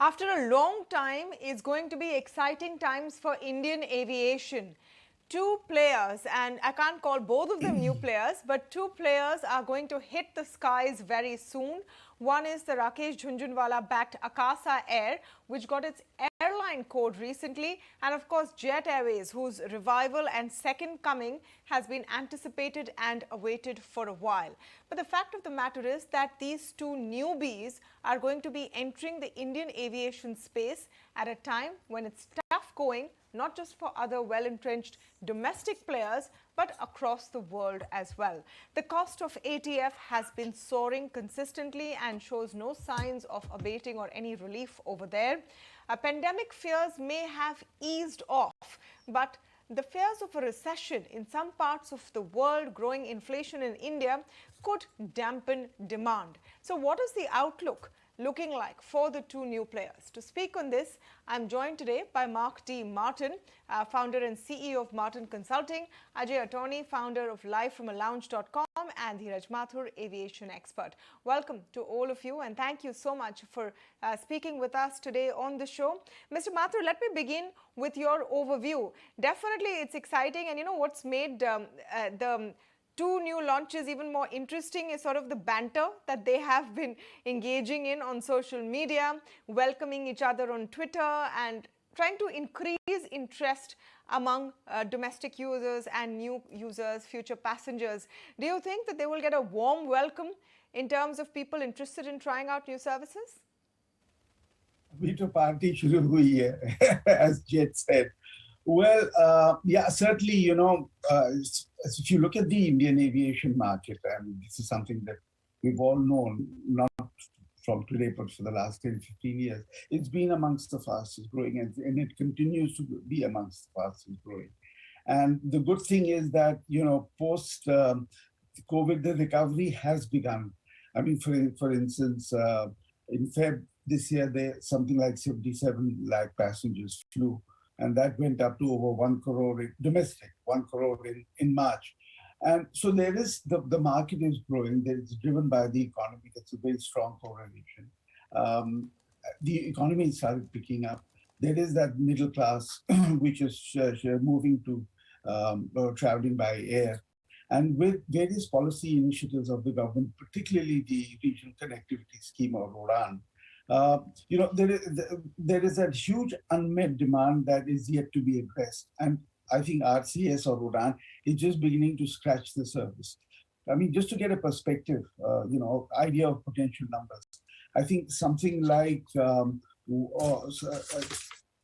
After a long time, it's going to be exciting times for Indian aviation. Two players, and I can't call both of them new players, but two players are going to hit the skies very soon. One is the Rakesh Jhunjhunwala-backed Akasa Air, which got its airline code recently, and of course Jet Airways, whose revival and second coming has been anticipated and awaited for a while. But the fact of the matter is that these two newbies are going to be entering the Indian aviation space at a time when it's tough going, not just for other well-entrenched domestic players, but across the world as well. The cost of ATF has been soaring consistently and shows no signs of abating or any relief over there. Pandemic fears may have eased off, but the fears of a recession in some parts of the world, growing inflation in India, could dampen demand. So what is the outlook looking like for the two new players? To speak on this, I'm joined today by Mark D. Martin, founder and CEO of Martin Consulting, Ajay Awtaney, founder of livefromalounge.com, and Dhiraj Mathur, aviation expert. Welcome to all of you, and thank you so much for speaking with us today on the show. Mr. Mathur, let me begin with your overview. Definitely it's exciting, and you know what's made the two new launches even more interesting is sort of the banter that they have been engaging in on social media, welcoming each other on Twitter and trying to increase interest among domestic users and new users, future passengers. Do you think that they will get a warm welcome in terms of people interested in trying out new services? अभी तो party शुरू हुई है, as Jet said. Well, yeah, certainly, if you look at the Indian aviation market, and this is something that we've all known, not from today, but for the last 10, 15 years, it's been amongst the fastest growing, and it continues to be amongst the fastest growing. And the good thing is that, post COVID, the recovery has begun. I mean, for instance, in Feb this year, something like 77 lakh passengers flew. And that went up to over 1 crore domestic, 1 crore in March. And so there is, the market is growing. It's driven by the economy. That's a very strong correlation. The economy started picking up. There is that middle class, which is moving to traveling by air. And with various policy initiatives of the government, particularly the Regional Connectivity Scheme or RODAN, there is a huge unmet demand that is yet to be addressed. And I think RCS or RODAN is just beginning to scratch the surface. I mean, just to get a perspective, idea of potential numbers. I think something like,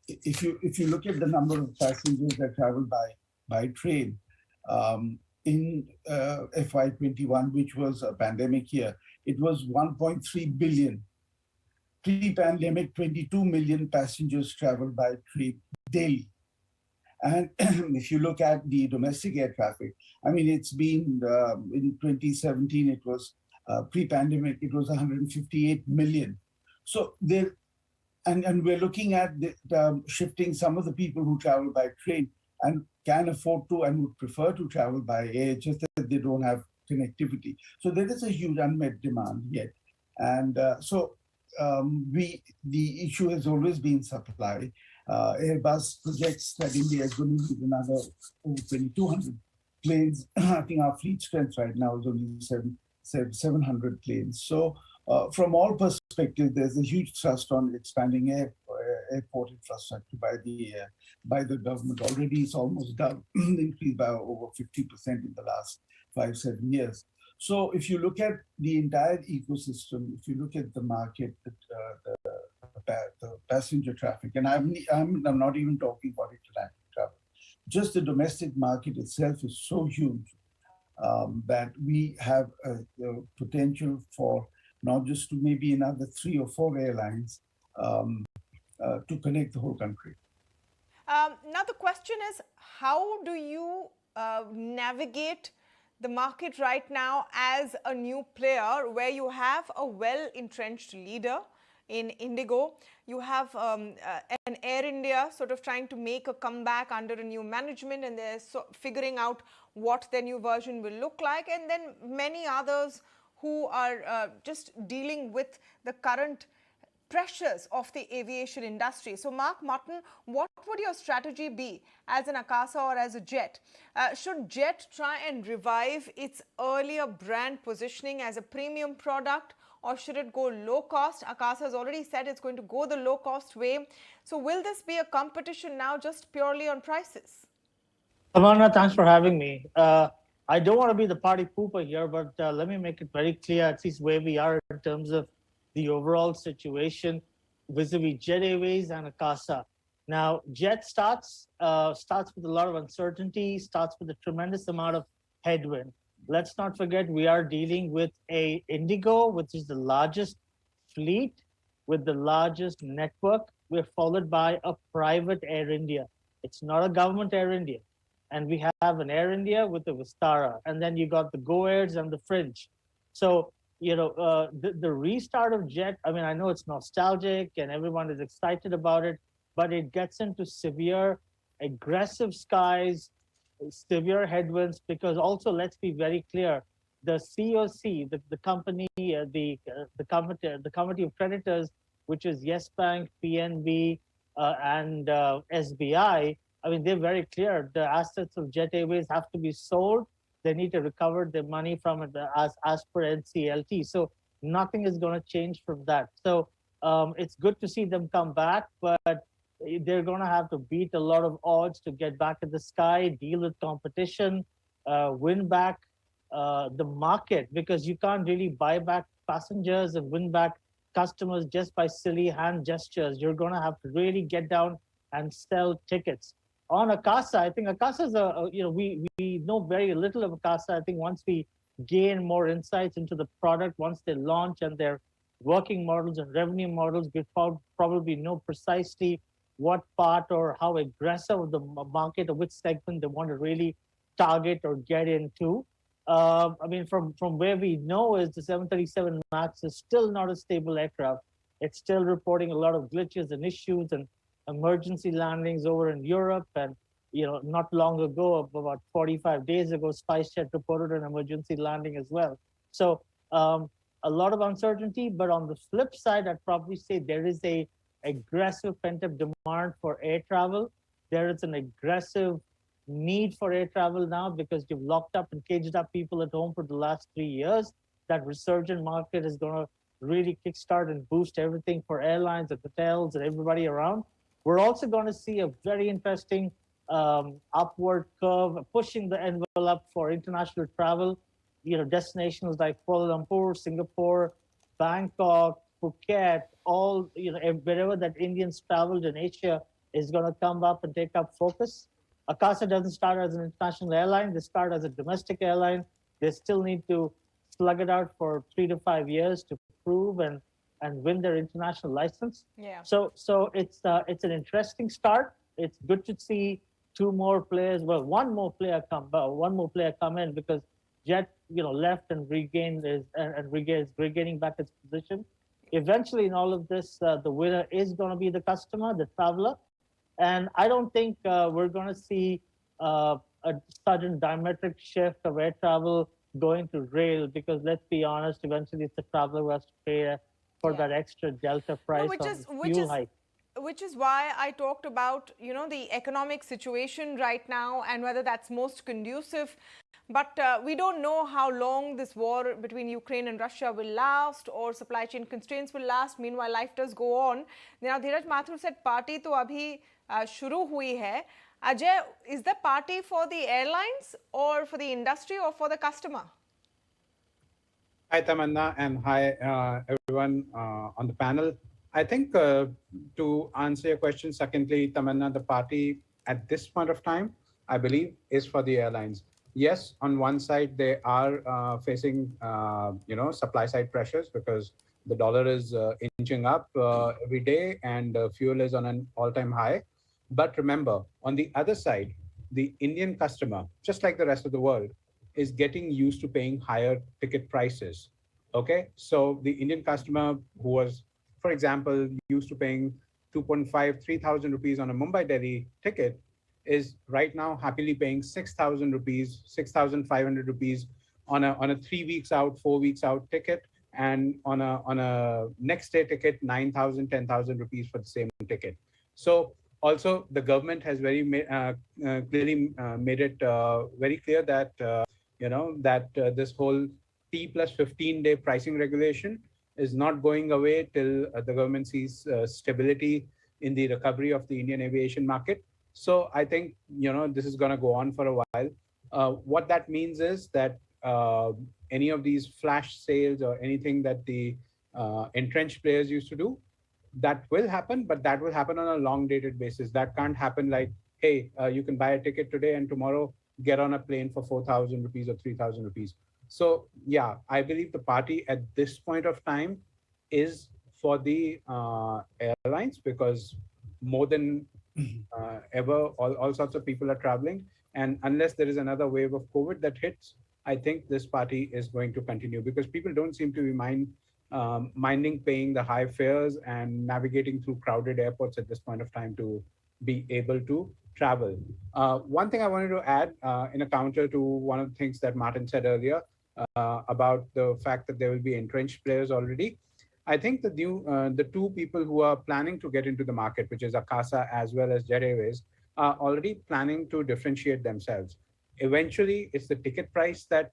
if you look at the number of passengers that travel by train, in FY21, which was a pandemic year, it was 1.3 billion. Pre-pandemic, 22 million passengers traveled by train daily. And if you look at the domestic air traffic, I mean, it's been, in 2017, it was, pre-pandemic, it was 158 million. So there, and we're looking at shifting some of the people who travel by train and can afford to and would prefer to travel by air, just that they don't have connectivity. So there is a huge unmet demand yet. And the issue has always been supply. Airbus projects that India is going to need another over 2,200 planes. I think our fleet strength right now is only 700 planes. So from all perspectives, there's a huge thrust on expanding airport infrastructure by the government. Already it's almost doubled, increased by over 50% in the last 5-7 years. So if you look at the entire ecosystem, if you look at the market, the passenger traffic, and I'm not even talking about international travel, just the domestic market itself is so huge that we have a potential for not just to maybe another 3 or 4 airlines to connect the whole country. Now the question is, how do you navigate the market right now as a new player where you have a well-entrenched leader in Indigo? You have an Air India sort of trying to make a comeback under a new management, and they're figuring out what their new version will look like, and then many others who are just dealing with the current pressures of the aviation industry. So, Mark Mutton, what would your strategy be as an Akasa or as a Jet? Should Jet try and revive its earlier brand positioning as a premium product, or should it go low cost? Akasa has already said it's going to go the low cost way. So, will this be a competition now just purely on prices? Tamanna, thanks for having me. I don't want to be the party pooper here, but let me make it very clear, at least where we are in terms of the overall situation vis-a-vis Jet Airways and Akasa. Now, Jet starts with a lot of uncertainty, starts with a tremendous amount of headwind. Let's not forget we are dealing with a Indigo, which is the largest fleet with the largest network. We're followed by a private Air India. It's not a government Air India. And we have an Air India with the Vistara, and then you got the Go Airs and the Fringe. So, the restart of Jet, I mean, I know it's nostalgic and everyone is excited about it, but it gets into severe, aggressive skies, severe headwinds, because also, let's be very clear, the COC, the company, the committee of creditors, which is Yes Bank, PNB, and SBI, I mean, they're very clear. The assets of Jet Airways have to be sold. They need to recover their money from it as per NCLT. So nothing is going to change from that. So it's good to see them come back, but they're going to have to beat a lot of odds to get back in the sky, deal with competition, win back the market, because you can't really buy back passengers and win back customers just by silly hand gestures. You're going to have to really get down and sell tickets. On Akasa, I think Akasa is we know very little of Akasa. I think once we gain more insights into the product, once they launch and their working models and revenue models, we probably know precisely what part or how aggressive of the market or which segment they want to really target or get into. I mean, from where we know is the 737 MAX is still not a stable aircraft. It's still reporting a lot of glitches and issues and emergency landings over in Europe. And, not long ago, about 45 days ago, SpiceJet reported an emergency landing as well. So a lot of uncertainty, but on the flip side, I'd probably say there is a aggressive pent-up demand for air travel. There is an aggressive need for air travel now because you've locked up and caged up people at home for the last 3 years. That resurgent market is going to really kickstart and boost everything for airlines and hotels and everybody around. We're also going to see a very interesting upward curve pushing the envelope for international travel. Destinations like Kuala Lumpur, Singapore, Bangkok, Phuket, all, wherever that Indians traveled in Asia is going to come up and take up focus. Akasa doesn't start as an international airline. They start as a domestic airline. They still need to slug it out for 3 to 5 years to prove and win their international license. Yeah. So it's an interesting start. It's good to see two more players. Well, one more player come in because Jet, left and regained regaining back its position. Eventually, in all of this, the winner is going to be the customer, the traveler, and I don't think we're going to see a sudden diametric shift of air travel going to rail, because let's be honest, eventually it's the traveler who has to pay for that extra delta price fuel hike. Which is why I talked about, the economic situation right now and whether that's most conducive. But we don't know how long this war between Ukraine and Russia will last, or supply chain constraints will last. Meanwhile, life does go on. Now, Dhiraj Mathur said, party to abhi shuru hui hai. Ajay, is the party for the airlines or for the industry or for the customer? Hi, Tamanna, and hi, everyone on the panel. I think to answer your question, secondly, Tamanna, the party at this point of time, I believe, is for the airlines. Yes, on one side, they are facing, supply side pressures because the dollar is inching up every day and fuel is on an all-time high. But remember, on the other side, the Indian customer, just like the rest of the world, is getting used to paying higher ticket prices. Okay, so the Indian customer who was, for example, used to paying 2.5, 3,000 rupees on a Mumbai-Delhi ticket is right now happily paying 6,000 rupees, 6,500 rupees on a 3 weeks out, 4 weeks out ticket. and on a next day ticket 9,000, 10,000 rupees for the same ticket. So also the government has clearly made it very clear that this whole T plus 15-day pricing regulation is not going away till the government sees stability in the recovery of the Indian aviation market. So I think this is going to go on for a while. What that means is that any of these flash sales or anything that the entrenched players used to do, that will happen, but that will happen on a long dated basis. That can't happen like, hey, you can buy a ticket today and tomorrow get on a plane for 4,000 rupees or 3,000 rupees. So yeah, I believe the party at this point of time is for the airlines, because more than ever, all sorts of people are traveling. And unless there is another wave of COVID that hits, I think this party is going to continue, because people don't seem to be minding paying the high fares and navigating through crowded airports at this point of time to be able to travel. One thing I wanted to add in a counter to one of the things that Martin said earlier about the fact that there will be entrenched players already. I think the two people who are planning to get into the market, which is Akasa as well as Jet Airways, are already planning to differentiate themselves. Eventually, it's the ticket price that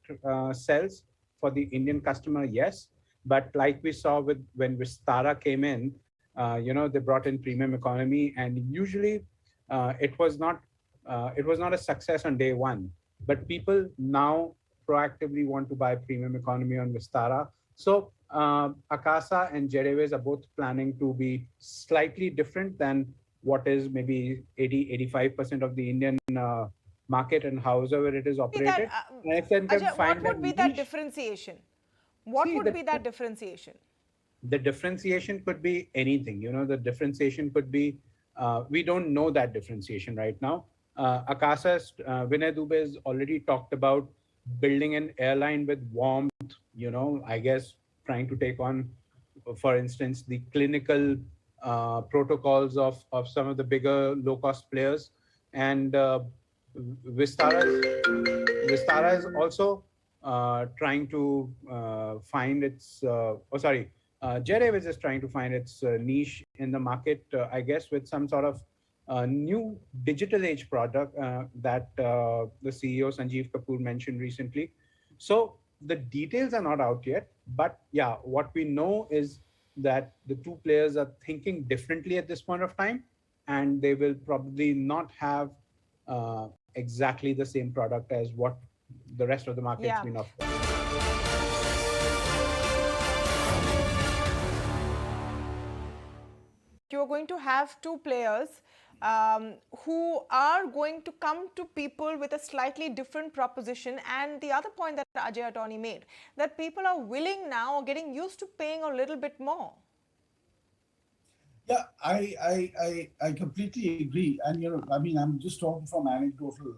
sells for the Indian customer, yes. But like we saw when Vistara came in, they brought in premium economy, and usually it was not a success on day one. But people now proactively want to buy premium economy on Vistara. So Akasa and Jet Airways are both planning to be slightly different than what is maybe 80-85% of the Indian market, and however it is operated. Ajay, what would be that differentiation? What would be that differentiation? The differentiation could be anything. The differentiation could be, we don't know that differentiation right now. Akasa's Vinay Dubey has already talked about building an airline with warmth, I guess trying to take on, for instance, the clinical protocols of some of the bigger low-cost players. And Vistara is also trying to find its, Jet Airways is trying to find its niche in the market, I guess, with some sort of new digital age product that the CEO Sanjeev Kapoor mentioned recently. So the details are not out yet, but yeah, what we know is that the two players are thinking differently at this point of time, and they will probably not have exactly the same product as what the rest of the market's been offering. You're going to have two players who are going to come to people with a slightly different proposition. And the other point that Ajay Awtaney made, that people are willing now or getting used to paying a little bit more. Yeah, I completely agree. And, I'm just talking from anecdotal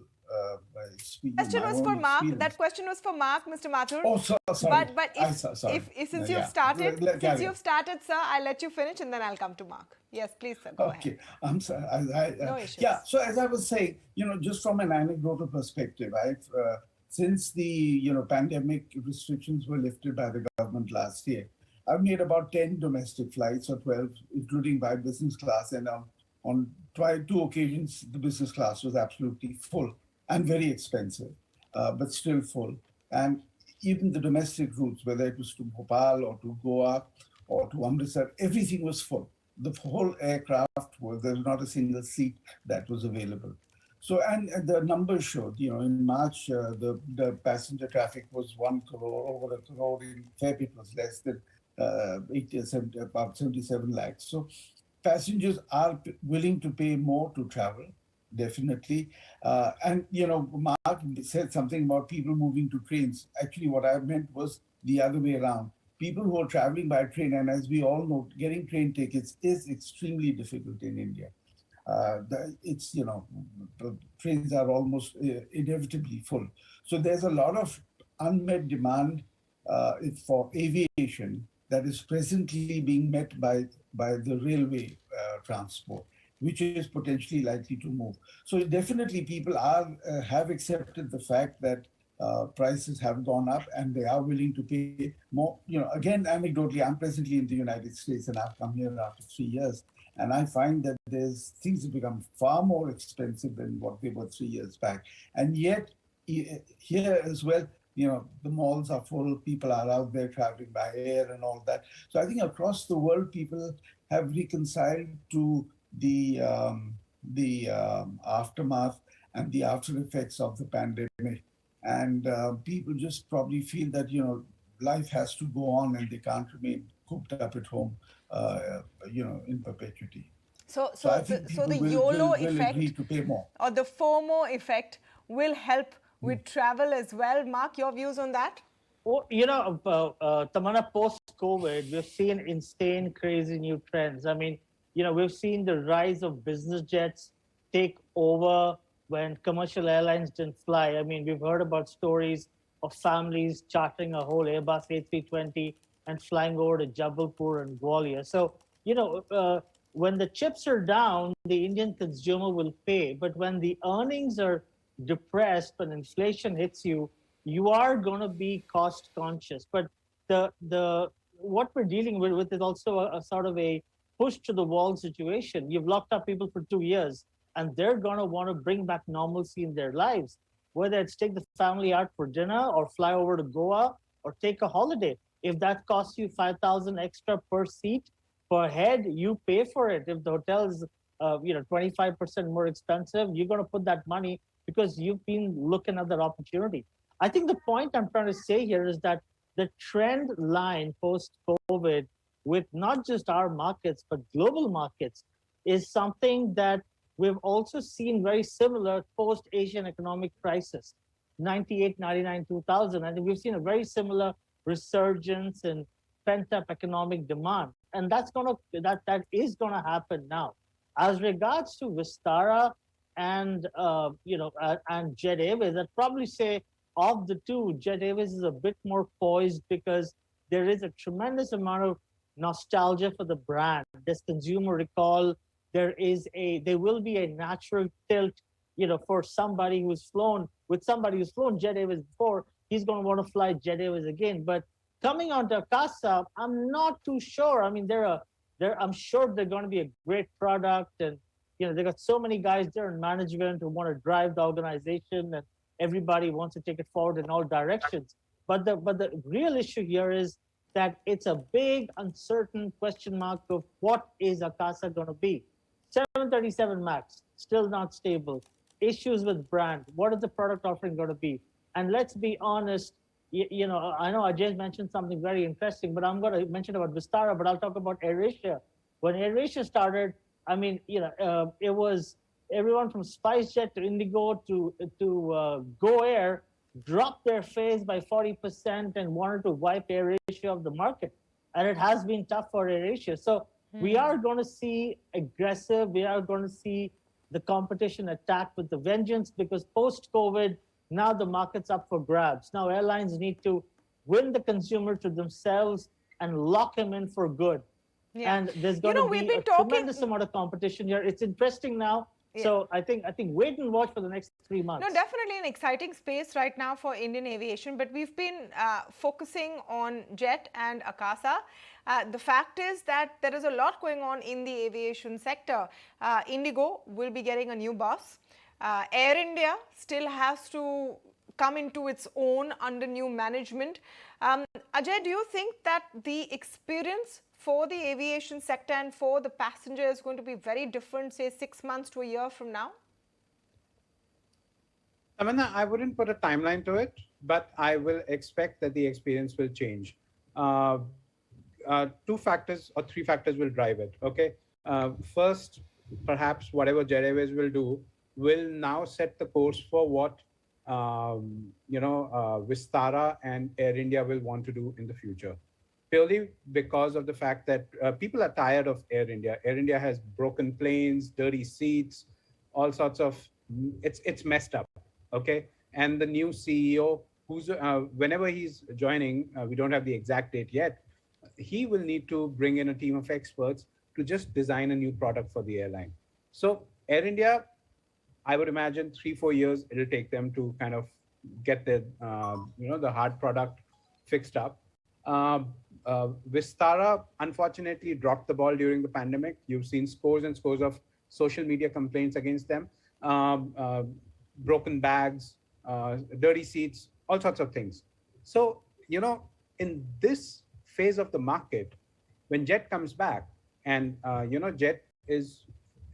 speaking. Question was for Mark. That question was for Mark, Mr. Mathur. Oh, sorry. But since you've started, sir, I'll let you finish and then I'll come to Mark. Yes, please, sir. Go ahead. Okay, I'm sorry. No issues. Yeah, so as I was saying, just from an anecdotal perspective, since the pandemic restrictions were lifted by the government last year, I've made about 10 domestic flights or 12, including by business class, and on two occasions the business class was absolutely full and very expensive, but still full. And even the domestic routes, whether it was to Bhopal or to Goa or to Amritsar, everything was full. The whole aircraft there was not a single seat that was available. So, and the numbers showed, in March, the passenger traffic was 1 crore, over a crore. In Feb, it was less than about 77 lakhs. So passengers are willing to pay more to travel, definitely. And, Mark said something about people moving to trains. Actually, what I meant was the other way around. People who are traveling by train, and as we all know, getting train tickets is extremely difficult in India. Trains are almost inevitably full. So there's a lot of unmet demand for aviation that is presently being met by the railway transport, which is potentially likely to move. So definitely people have accepted the fact that prices have gone up and they are willing to pay more. Again, anecdotally, I'm presently in the United States and I've come here after 3 years. And I find that things have become far more expensive than what they were 3 years back. And yet, here as well, the malls are full, people are out there traveling by air and all that. So I think across the world, people have reconciled to the aftermath and the after effects of the pandemic. And people just probably feel that, life has to go on and they can't remain cooped up at home, in perpetuity. So, So I so think the so people the will, YOLO will, will agree effect to pay more. or the FOMO effect will help with travel as well. Mark, your views on that? Well, Tamanna, post-COVID, we've seen insane, crazy new trends. I mean, we've seen the rise of business jets take over when commercial airlines didn't fly. I mean, we've heard about stories of families chartering a whole Airbus A320 and flying over to Jabalpur and Gwalior. So, when the chips are down, the Indian consumer will pay. But when the earnings are depressed, when inflation hits you, you are going to be cost conscious. But the what we're dealing with is also a sort of a push to the wall situation. You've locked up people for 2 years, and they're going to want to bring back normalcy in their lives, whether it's take the family out for dinner or fly over to Goa or take a holiday. If that costs you 5,000 extra per seat per head, you pay for it. If the hotel is 25% more expensive, you're going to put that money because you've been looking at that opportunity. I think the point I'm trying to say here is that the trend line post-COVID with not just our markets, but global markets is something that we've also seen very similar post-Asian economic crisis, 98, 99, 2000. I think we've seen a very similar resurgence in pent-up economic demand. And that is gonna happen now. As regards to Vistara and Jet Airways, I'd probably say of the two, Jet Airways is a bit more poised because there is a tremendous amount of nostalgia for the brand. There's consumer recall. There will be a natural tilt, for somebody who's flown Jet Airways before, he's going to want to fly Jet Airways again. But coming on to Akasa, I'm not too sure. I mean, I'm sure they're going to be a great product, and they got so many guys there in management who want to drive the organization, and everybody wants to take it forward in all directions. But the real issue here is that it's a big uncertain question mark of what is Akasa going to be. 737 MAX, still not stable. Issues with brand. What is the product offering going to be? And let's be honest, I know Ajay mentioned something very interesting, but I'm going to mention about Vistara, but I'll talk about AirAsia. When AirAsia started, I mean, it was everyone from SpiceJet to Indigo to Go Air dropped their fares by 40% and wanted to wipe AirAsia off the market. And it has been tough for AirAsia. So we are going to see aggressive, we are going to see the competition attack with the vengeance, because post-COVID, now the market's up for grabs. Now airlines need to win the consumer to themselves and lock him in for good. Yeah. And there's going to be a tremendous amount of competition here. It's interesting now. Yeah. So I think wait and watch for the next 3 months. No, definitely an exciting space right now for Indian aviation, but we've been focusing on Jet and Akasa. The fact is that there is a lot going on in the aviation sector. Indigo will be getting a new bus. Air India still has to come into its own under new management. Ajay, do you think that the experience for the aviation sector and for the passenger is going to be very different, say 6 months to a year from now? Tamanna, I wouldn't put a timeline to it, but I will expect that the experience will change. 2 factors or 3 factors will drive it. Okay. First, perhaps whatever Jet Airways will do will now set the course for what Vistara and Air India will want to do in the future. Purely because of the fact that people are tired of Air India. Air India has broken planes, dirty seats, all sorts of, it's messed up, okay? And the new CEO, who's whenever he's joining, we don't have the exact date yet, he will need to bring in a team of experts to just design a new product for the airline. So Air India, I would imagine 3-4 years it'll take them to kind of get the the hard product fixed up. Vistara unfortunately dropped the ball during the pandemic. You've seen scores and scores of social media complaints against them, broken bags, dirty seats, all sorts of things. So, in this phase of the market, when Jet comes back, and Jet is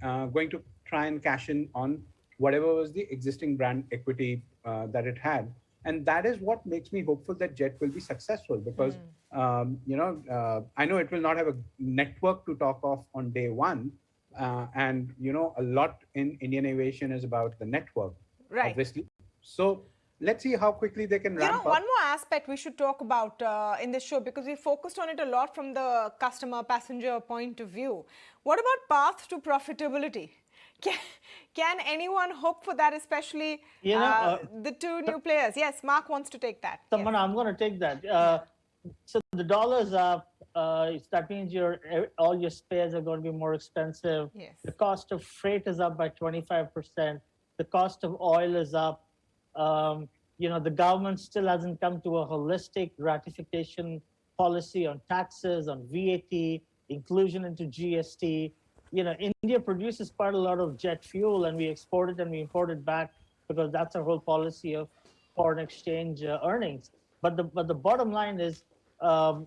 going to try and cash in on whatever was the existing brand equity that it had, and that is what makes me hopeful that Jet will be successful, because I know it will not have a network to talk of on day one, and a lot in Indian aviation is about the network, Right. obviously. So let's see how quickly they can ramp up. One more aspect we should talk about in this show, because we focused on it a lot from the customer, passenger point of view. What about path to profitability? Can anyone hope for that, especially the two new players? Yes, Mark wants to take that. Tamanna, I'm going to take that. So the dollar is up. That means all your spares are going to be more expensive. Yes. The cost of freight is up by 25%. The cost of oil is up. The government still hasn't come to a holistic ratification policy on taxes, on VAT, inclusion into GST. India produces quite a lot of jet fuel, and we export it and we import it back, because that's our whole policy of foreign exchange earnings. But the bottom line is,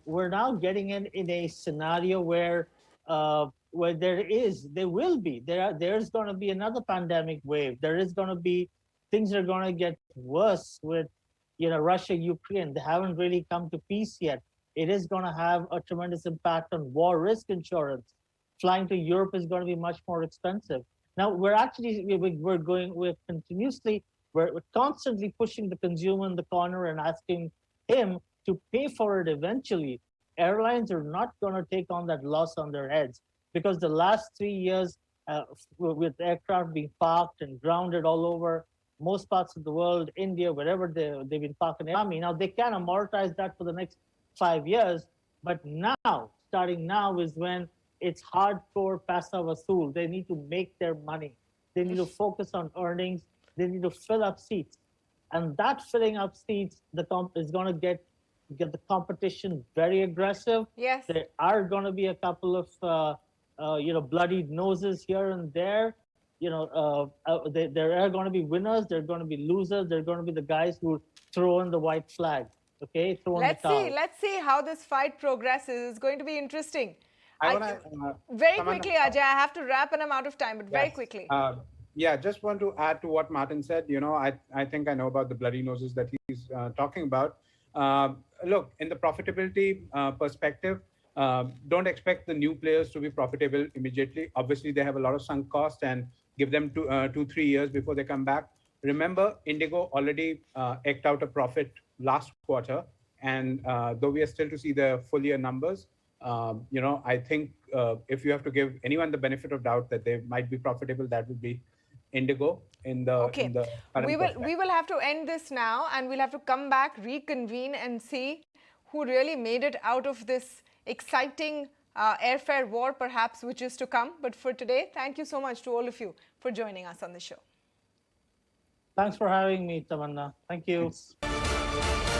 we're now getting in a scenario where there's going to be another pandemic wave. There is going to be things are going to get worse with Russia, Ukraine. They haven't really come to peace yet. It is going to have a tremendous impact on war risk insurance. Flying to Europe is going to be much more expensive. Now we're constantly pushing the consumer in the corner and asking him to pay for it eventually. Airlines are not going to take on that loss on their heads, because the last 3 years, with aircraft being parked and grounded all over most parts of the world, India, wherever they've been parking the army. Now they can amortize that for the next 5 years, but starting now is when it's hardcore pasa vasool. They need to make their money. They need to focus on earnings. They need to fill up seats, and that filling up seats, is going to get the competition very aggressive. Yes. There are going to be a couple of bloodied noses here and there. There are going to be winners. There are going to be losers. There are going to be the guys who throw in the white flag. Okay, Let's see how this fight progresses. It's going to be interesting. Very Tamanna, quickly, Ajay, I have to wrap and I'm out of time, but very quickly. Just want to add to what Martin said. I think I know about the bloody noses that he's talking about. Look, in the profitability perspective, don't expect the new players to be profitable immediately. Obviously, they have a lot of sunk cost, and give them 2-3 years before they come back. Remember, Indigo already eked out a profit last quarter, and though we are still to see the full year numbers, I think if you have to give anyone the benefit of doubt that they might be profitable, that would be Indigo in the current we will have to end this now, and we'll have to come back, reconvene, and see who really made it out of this exciting airfare war, perhaps, which is to come. But for today, thank you so much to all of you for joining us on the show. Thanks for having me, Tamanna. Thank you. Thanks.